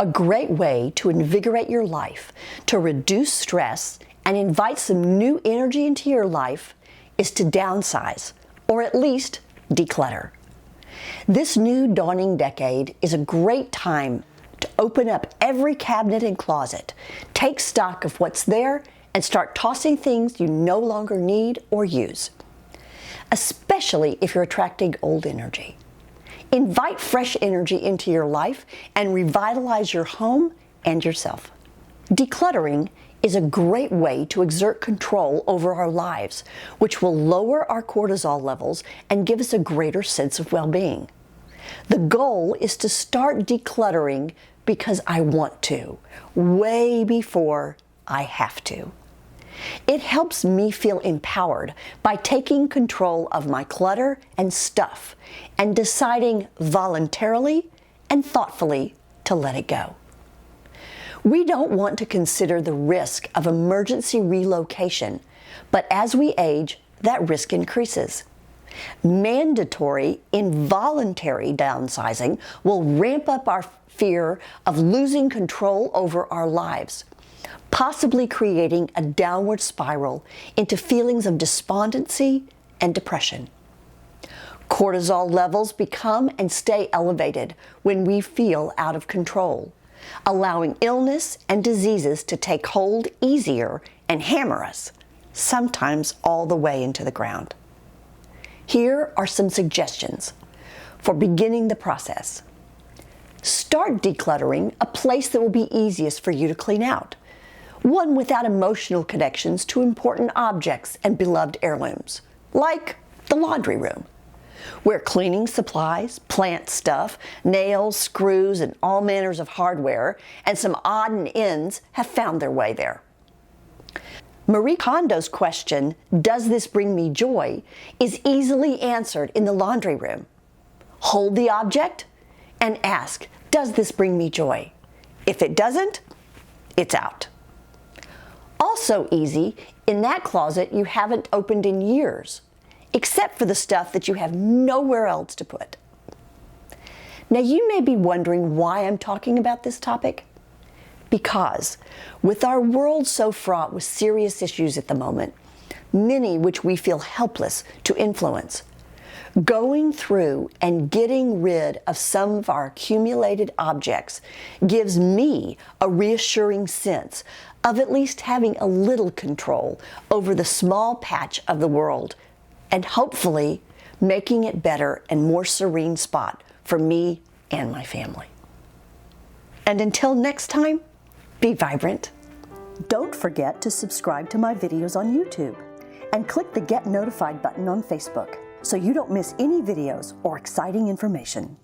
A great way to invigorate your life, to reduce stress, and invite some new energy into your life is to downsize, or at least declutter. This new dawning decade is a great time to open up every cabinet and closet, take stock of what's there, and start tossing things you no longer need or use, especially if you're attracting old energy. Invite fresh energy into your life and revitalize your home and yourself. Decluttering is a great way to exert control over our lives, which will lower our cortisol levels and give us a greater sense of well-being. The goal is to start decluttering because I want to, way before I have to. It helps me feel empowered by taking control of my clutter and stuff and deciding voluntarily and thoughtfully to let it go. We don't want to consider the risk of emergency relocation, but as we age, that risk increases. Mandatory, involuntary downsizing will ramp up our fear of losing control over our lives, possibly creating a downward spiral into feelings of despondency and depression. Cortisol levels become and stay elevated when we feel out of control, allowing illness and diseases to take hold easier and hammer us, sometimes all the way into the ground. Here are some suggestions for beginning the process. Start decluttering a place that will be easiest for you to clean out, one without emotional connections to important objects and beloved heirlooms, like the laundry room, where cleaning supplies, plant stuff, nails, screws, and all manners of hardware, and some odd and ends have found their way there. Marie Kondo's question, "Does this bring me joy?" is easily answered in the laundry room. Hold the object and ask, "Does this bring me joy?" If it doesn't, it's out. Also easy, in that closet you haven't opened in years, except for the stuff that you have nowhere else to put. Now you may be wondering why I'm talking about this topic. Because with our world so fraught with serious issues at the moment, many which we feel helpless to influence, going through and getting rid of some of our accumulated objects gives me a reassuring sense of at least having a little control over the small patch of the world and hopefully making it better and more serene spot for me and my family. And until next time, be vibrant. Don't forget to subscribe to my videos on YouTube and click the Get Notified button on Facebook so you don't miss any videos or exciting information.